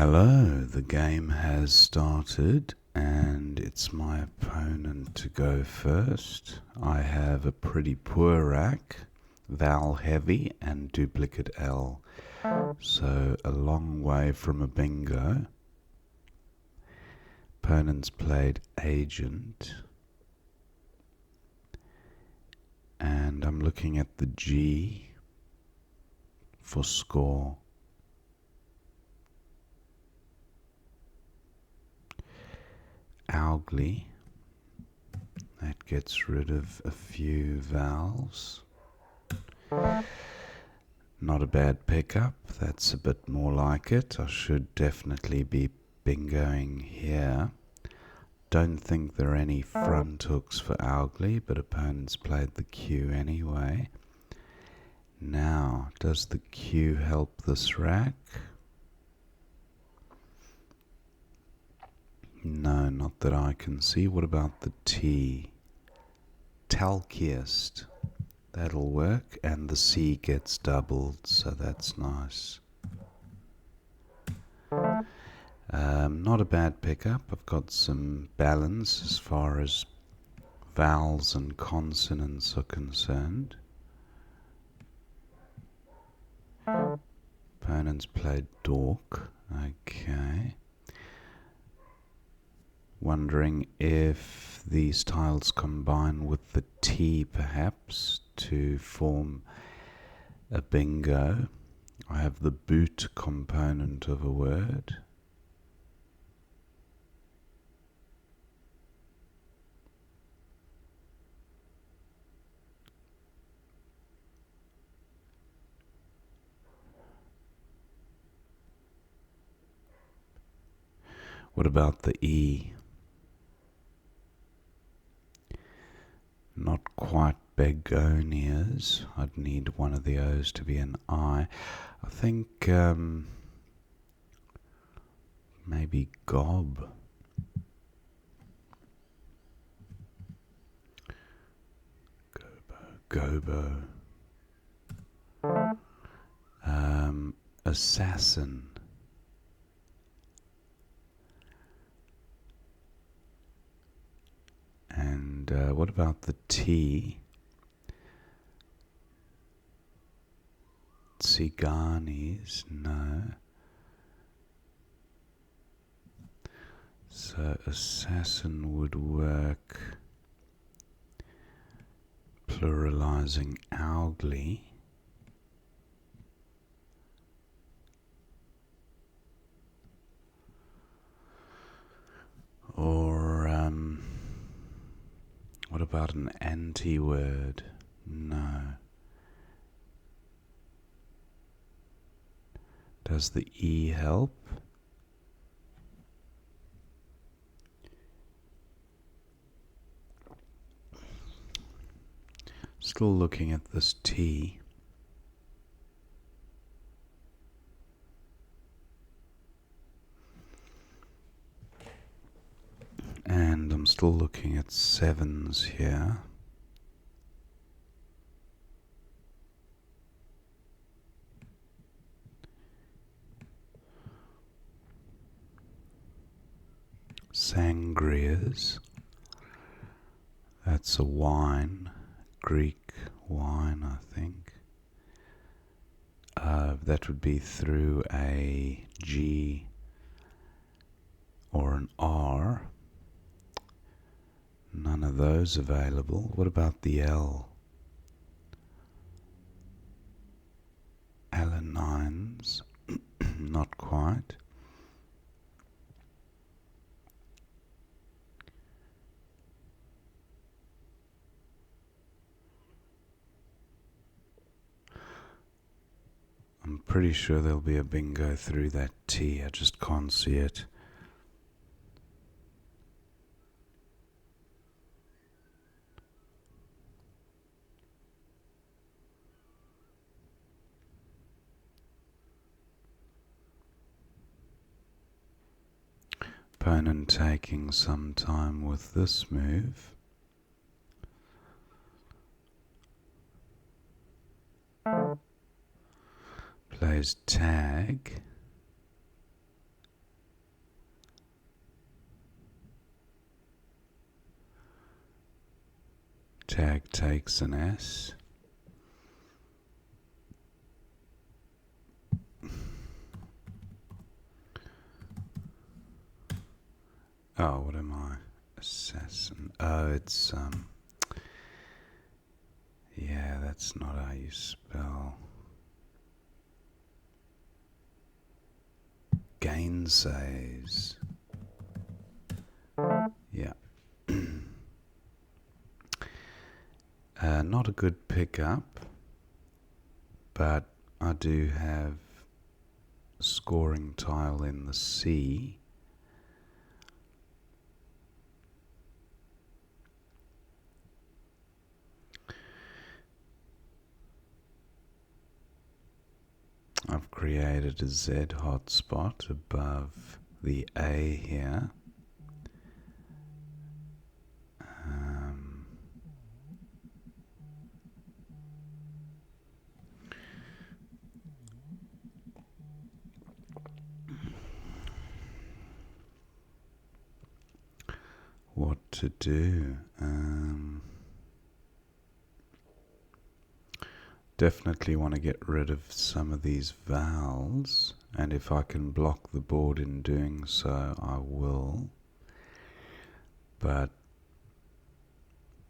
Hello, the game has started and it's my opponent to go first. I have a pretty poor rack, Val heavy and duplicate L, so a long way from a bingo. Opponent's played agent and I'm looking at the G for score. Owgly, that gets rid of a few vowels. Not a bad pickup, that's a bit more like it. I should definitely be bingoing here. Don't think there are any front hooks for Owgly, but opponents played the Q anyway. Now, does the Q help this rack? No, not that I can see. What about the T? Talkiest. That'll work, and the C gets doubled, so that's nice. Not a bad pickup. I've got some balance as far as vowels and consonants are concerned. Opponents played dork. Okay. Wondering if these tiles combine with the T perhaps to form a bingo. I have the boot component of a word. What about the E? Not quite begonias. I'd need one of the O's to be an I. I think maybe gob. Gobo. Assassin. And what about the T? Tsiganis? No. So assassin would work pluralizing Owgly. Or what about an anti-word? No. Does the E help? Still looking at this T. And I'm still looking at sevens here. Sangrias. That's a wine. Greek wine, I think. That would be through a G or an R. None of those available. What about the L? Alanines. Not quite. I'm pretty sure there'll be a bingo through that T. I just can't see it. Opponent taking some time with this move. Plays tag. Tag takes an S. Oh, what am I? Assassin. Oh, it's, yeah, that's not how you spell. Gainsays. Yeah. Not a good pickup, but I do have scoring tile in the C. I've created a Z hotspot above the A here. What to do? Definitely want to get rid of some of these vowels, and if I can block the board in doing so, I will. But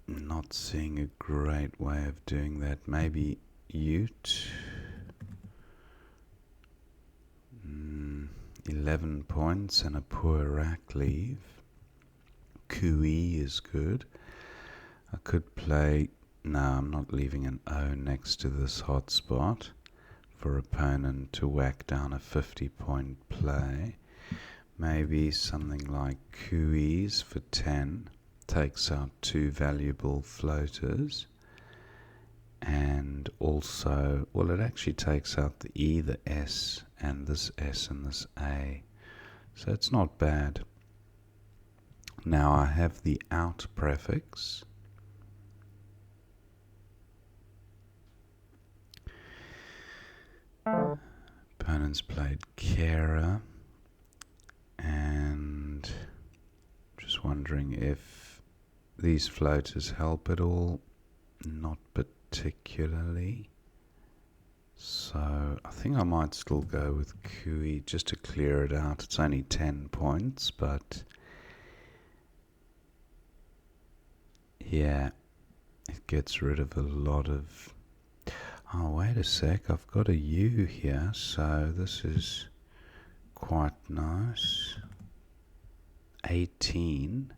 not seeing a great way of doing that. Maybe Ute. 11 points and a poor rack leave. Cooey is good. I could play... No, I'm not leaving an O next to this hotspot for opponent to whack down a 50-point play. Maybe something like Cooey's for 10 takes out 2 valuable floaters, and also, well, it actually takes out the E, the S, and this S and this A, so it's not bad. Now I have the out prefix. Opponents played Kara, and just wondering if these floaters help at all. Not particularly. So I think I might still go with Cooey just to clear it out. It's only 10 points, but yeah, it gets rid of a lot of... Oh, wait a sec, I've got a U here, so this is quite nice. 18,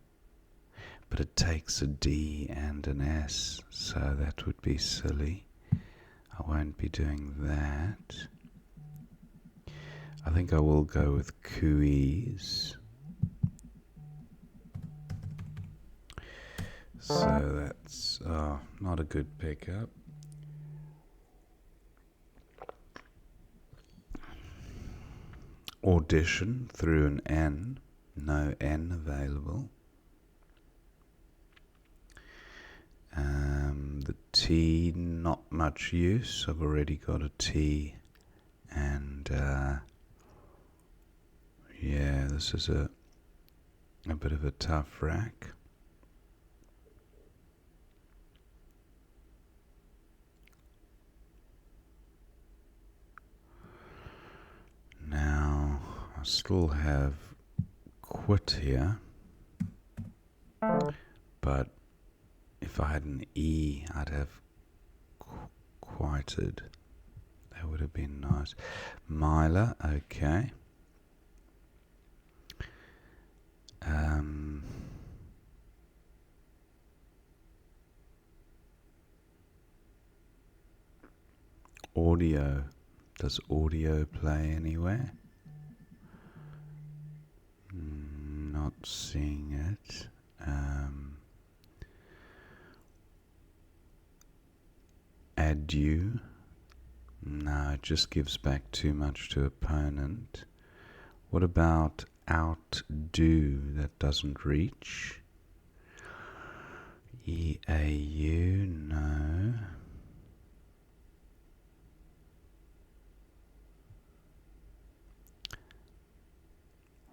but it takes a D and an S, so that would be silly. I won't be doing that. I think I will go with Cooey's. So that's not a good pickup. Audition through an N. No N available. The T, not much use. I've already got a T, and yeah, this is a bit of a tough rack. Now I still have quit here, but if I had an E, I'd have quieted. That would have been nice. Myla, okay. Audio. Does audio play anywhere? Not seeing it. Adieu. No, it just gives back too much to opponent. What about outdo? That doesn't reach. EAU, no.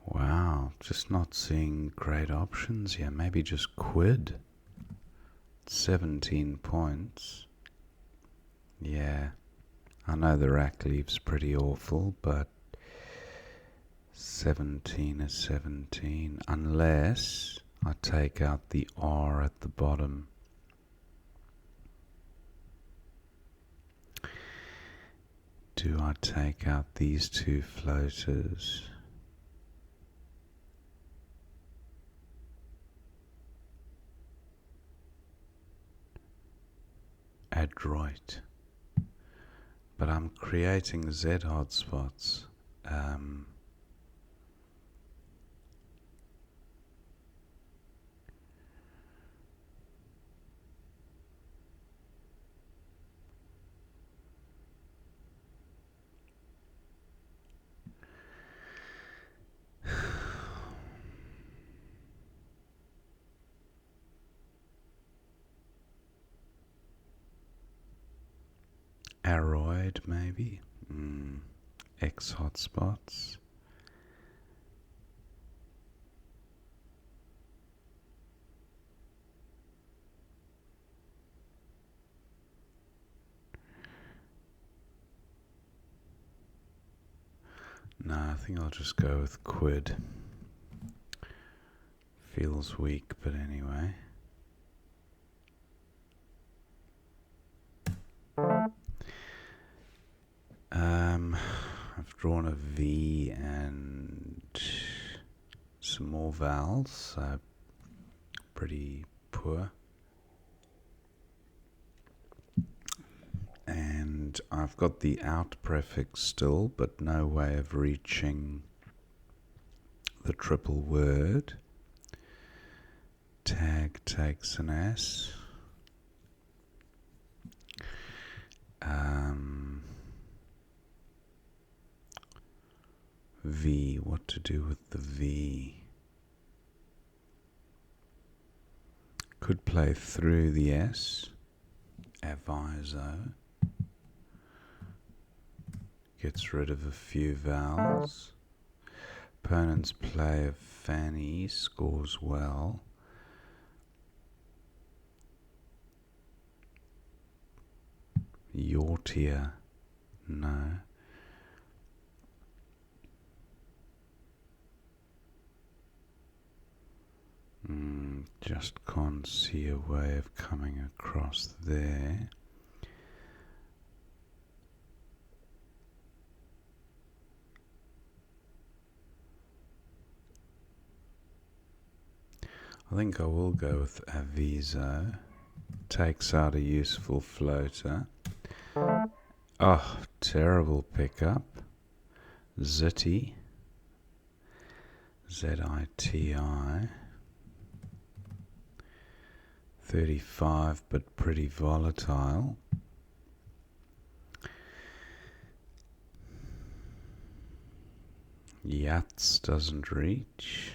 Wow, just not seeing great options here. Maybe just quid. 17 points. Yeah, I know the rack leaves pretty awful, but 17 is 17, unless I take out the R at the bottom. Do I take out these two floaters? Adroit. But I'm creating Z hotspots. Aroid, maybe? X hotspots. No, I think I'll just go with quid. Feels weak, but anyway. I've drawn a V and some more vowels, so pretty poor. And I've got the out prefix still, but no way of reaching the triple word. Tag takes an S. V, what to do with the V? Could play through the S. Aviso. Gets rid of a few vowels. Opponent's play of Fanny scores well. Yortia, no. Just can't see a way of coming across there. I think I will go with Aviso. Takes out a useful floater. Oh, terrible pickup. Ziti. Z-I-T-I. 35, but pretty volatile. Yats doesn't reach.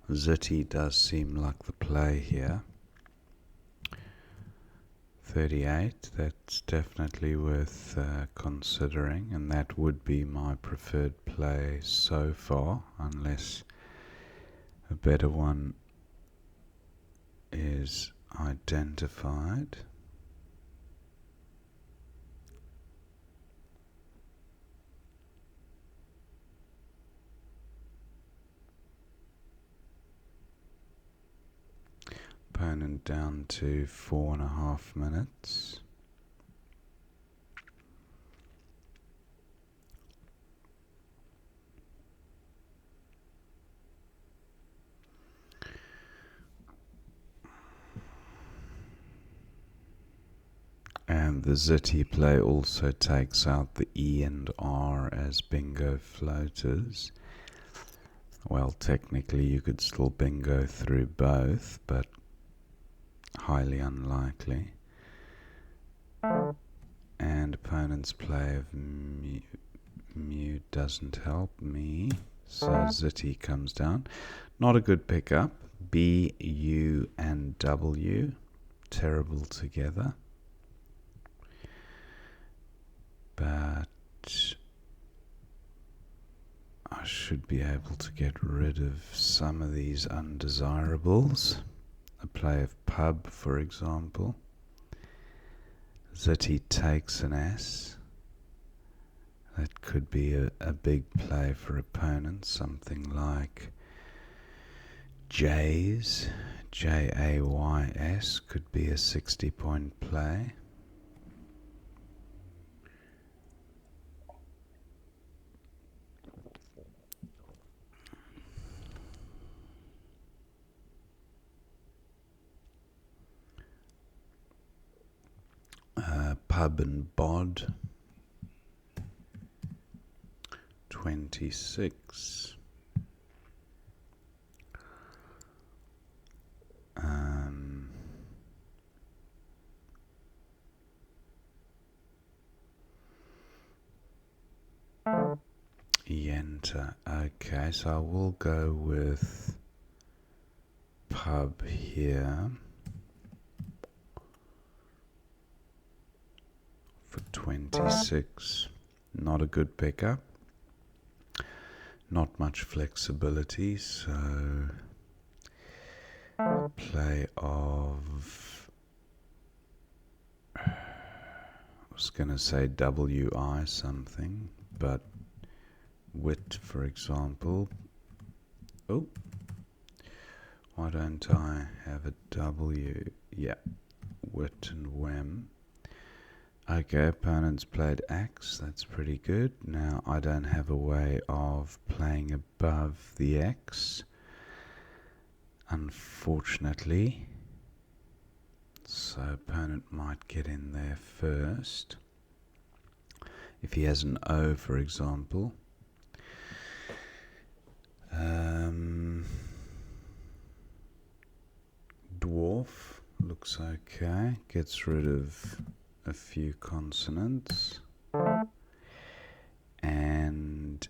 Ziti does seem like the play here. 38, that's definitely worth considering, and that would be my preferred play so far, unless a better one is identified. Opponent down to 4.5 minutes. And the Ziti play also takes out the E and R as bingo floaters. Well, technically you could still bingo through both, but highly unlikely. And opponent's play of mu doesn't help me, so Ziti comes down. Not a good pickup. B, U, and W, terrible together. But I should be able to get rid of some of these undesirables. a play of pub, for example. Zitty takes an S. That could be a big play for opponents, something like Jays, Jays, could be a 60-point play. Pub and bod, 26. Yenta. Okay, so I will go with pub here for 26. Not a good pickup. Not much flexibility, so play of, I was going to say WI something, but wit, for example. Oh, why don't I have a W? Yeah, wit and wem. Okay, opponents played X, that's pretty good. Now I don't have a way of playing above the X, unfortunately. So opponent might get in there first. If he has an O, for example. Dwarf looks okay, gets rid of a few consonants, and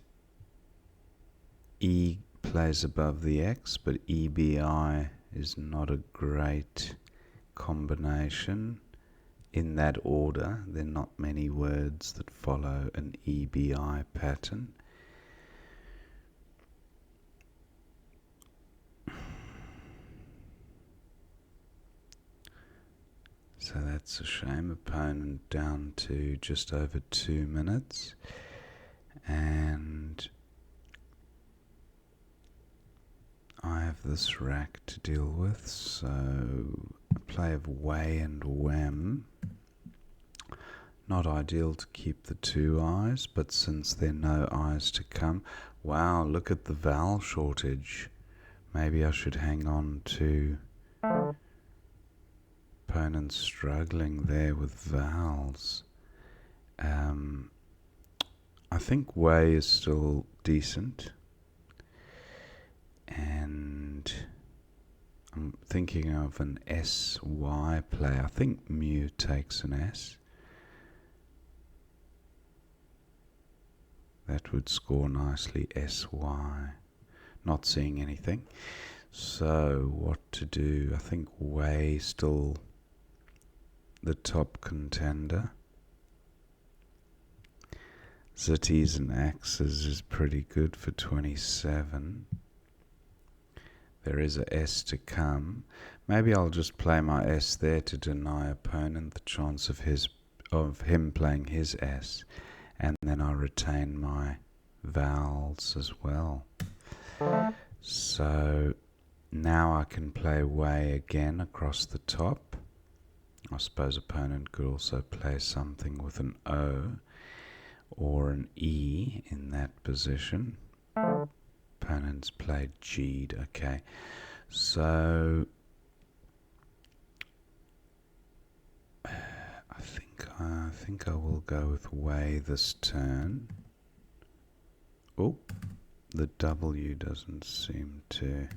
E plays above the X, but EBI is not a great combination in that order. There are not many words that follow an EBI pattern. So that's a shame. Opponent down to just over 2 minutes. And I have this rack to deal with. So a play of way and wem. Not ideal to keep the 2 eyes, but since there are no eyes to come. Wow, look at the vowel shortage. Maybe I should hang on to opponents struggling there with vowels. I think way is still decent, and I'm thinking of an SY play. I think mu takes an S. That would score nicely. SY. Not seeing anything. So what to do? I think way still the top contender. Zitties and axes is pretty good for 27. There is a S to come. Maybe I'll just play my S there to deny opponent the chance of him playing his S, and then I retain my vowels as well. So now I can play way again across the top. I suppose opponent could also play something with an O or an E in that position. Opponents played G'd. Okay, so I think I will go with way this turn. Oh, the W doesn't seem to.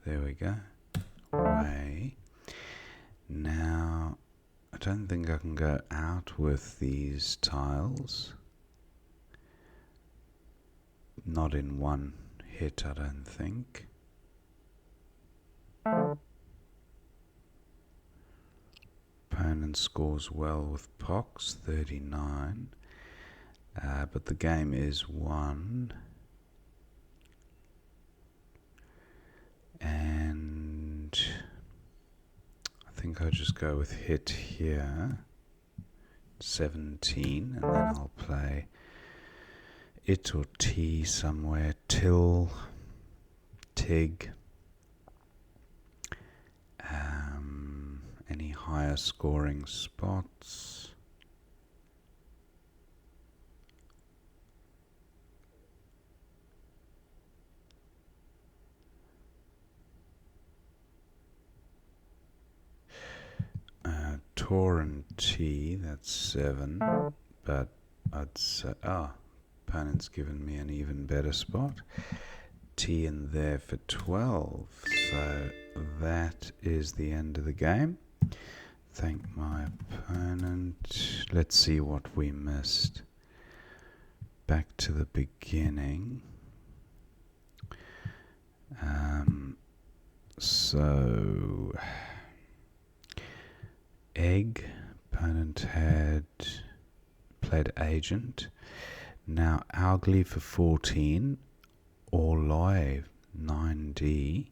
There we go. Way. Now I don't think I can go out with these tiles. Not in one hit, I don't think. Opponent scores well with Pox, 39. But the game is won. And think I'll just go with hit here. 17, and then I'll play it or T somewhere. Till, Tig. Any higher scoring spots? Tor and T, that's 7, but I'd say, opponent's given me an even better spot. T in there for 12, so that is the end of the game. Thank my opponent. Let's see what we missed. Back to the beginning. So egg, opponent had played agent. Now Owgley for 14, Orloy 9D.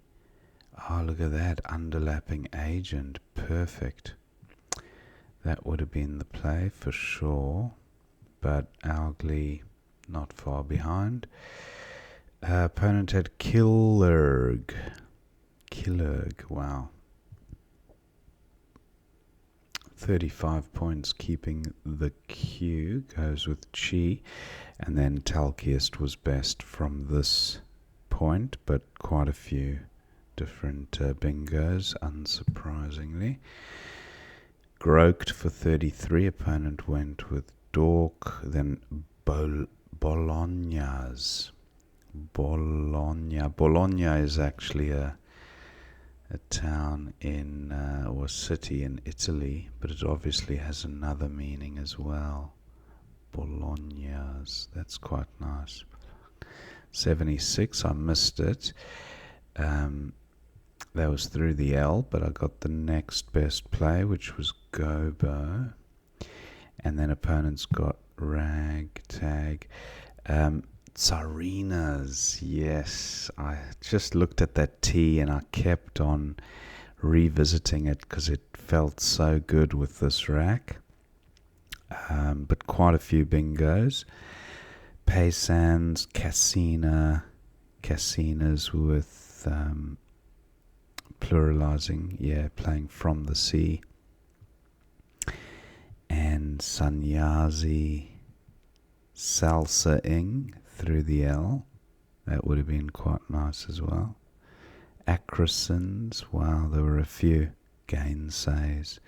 Oh, look at that, underlapping agent, perfect. That would have been the play for sure, but Owgley not far behind. Opponent had Killerg, wow. 35 points keeping the Q, goes with Chi, and then Talkiest was best from this point, but quite a few different bingos, unsurprisingly. Groked for 33, opponent went with Dork, then Bologna's. Bologna is actually a town in, or a city in Italy, but it obviously has another meaning as well. Bologna's, that's quite nice. 76, I missed it. That was through the L, but I got the next best play, which was Gobo. And then opponents got Ragtag. Tsarinas, yes. I just looked at that T and I kept on revisiting it because it felt so good with this rack. But quite a few bingos. Paysans, Casinas with pluralizing, playing from the sea. And Sanyazi, Salsa-ing through the L. That would have been quite nice as well. Acrosons, wow, there were a few. Gainsays.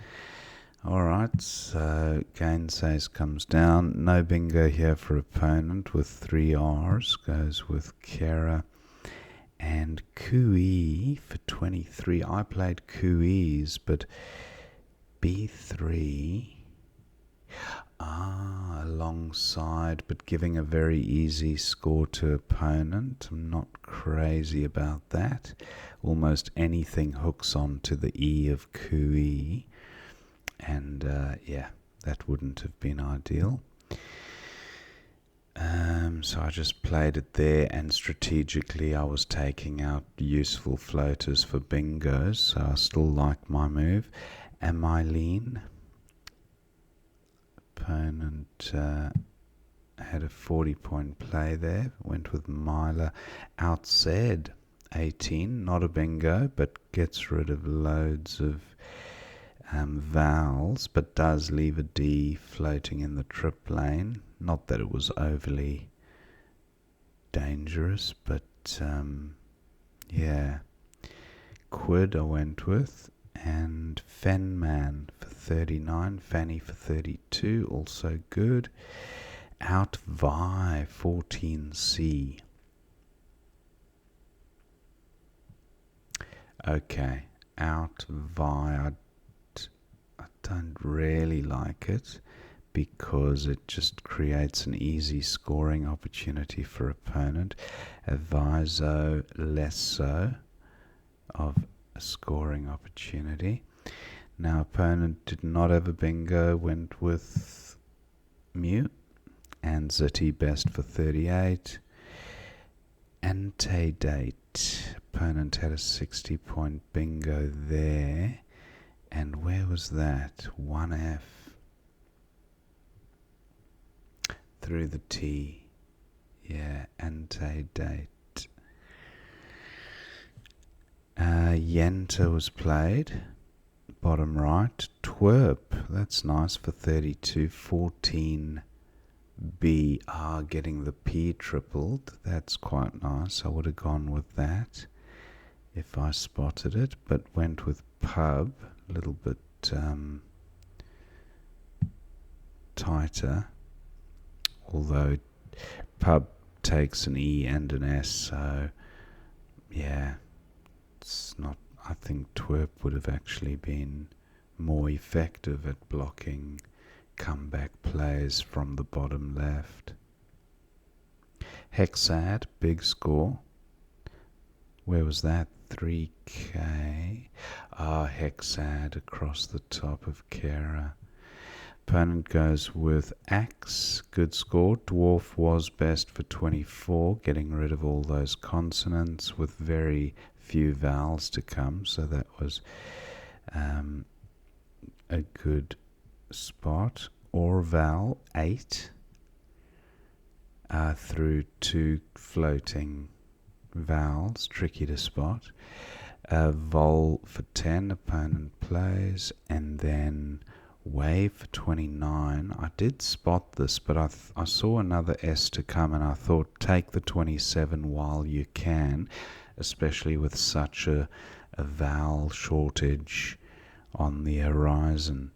Alright, so Gainsays comes down. No bingo here for opponent with 3 R's. Goes with Kera. And Kui for 23. I played Kui's, but B3. Alongside, but giving a very easy score to opponent. I'm not crazy about that. Almost anything hooks on to the E of Kui. And that wouldn't have been ideal. So I just played it there, and strategically I was taking out useful floaters for bingos, so I still like my move. Am I lean? Opponent had a 40-point play there, went with Myla. Outsaid 18, not a bingo, but gets rid of loads of vowels, but does leave a D floating in the trip lane. Not that it was overly dangerous, but Quid I went with, and Fenman for 39, Fanny for 32, also good. Out Vi 14C. Okay, Out Vi, I don't really like it because it just creates an easy scoring opportunity for opponent. Aviso less so of a scoring opportunity. Now opponent did not have a bingo, went with Mew and Zitty best for 38. Antedate, opponent had a 60-point bingo there. And where was that? 1F. Through the T. Yeah, ante-date. Yenta was played. Bottom right. Twerp. That's nice for 32. 14. B. Getting the P tripled. That's quite nice. I would have gone with that if I spotted it, but went with pub. A little bit tighter. Although pub takes an E and an S, so yeah, it's not. I think twerp would have actually been more effective at blocking comeback plays from the bottom left. Hexad, big score. Where was that? 3K. Hexad across the top of Kara. Opponent goes with Axe, good score. Dwarf was best for 24, getting rid of all those consonants with very few vowels to come, so that was a good spot. Orval 8 through 2 floating vowels, tricky to spot. Vol for 10, opponent plays, and then Wave for 29. I did spot this, but I saw another S to come, and I thought take the 27 while you can, especially with such a vowel shortage on the horizon.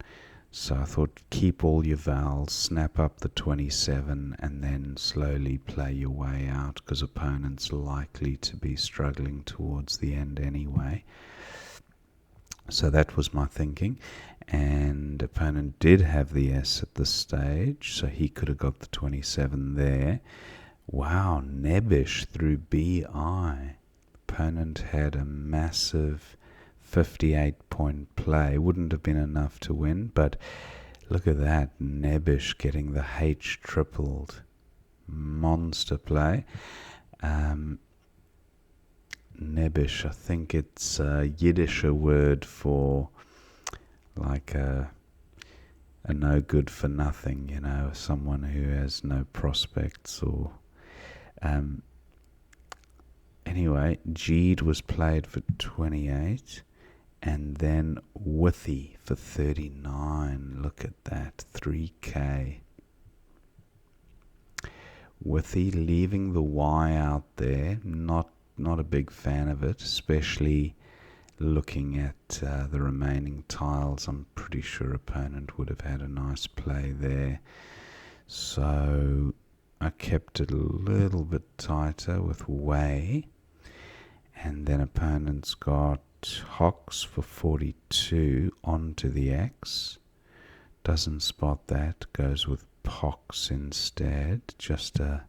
So I thought keep all your vowels, snap up the 27, and then slowly play your way out, because opponents are likely to be struggling towards the end anyway. So that was my thinking, and opponent did have the S at the stage, so he could have got the 27 there. Wow, Nebbish through BI. Opponent had a massive 58-point play. Wouldn't have been enough to win, but look at that, Nebbish getting the H tripled. Monster play. Nebbish, I think it's a Yiddish word for like a no good for nothing, you know, someone who has no prospects or anyway, Jeed was played for 28, and then Withy for 39. Look at that, 3K. Withy leaving the Y out there, not a big fan of it, especially looking at the remaining tiles. I'm pretty sure opponent would have had a nice play there. So I kept it a little bit tighter with Way. And then opponent's got Hox for 42 onto the X. Doesn't spot that, goes with Pox instead, just a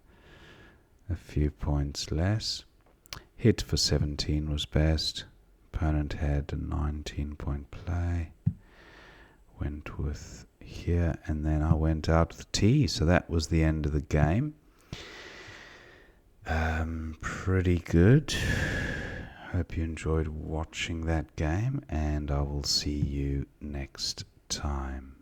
few points less. Hit for 17 was best. Opponent had a 19-point play. Went with here, and then I went out with T, so that was the end of the game. Pretty good. Hope you enjoyed watching that game, and I will see you next time.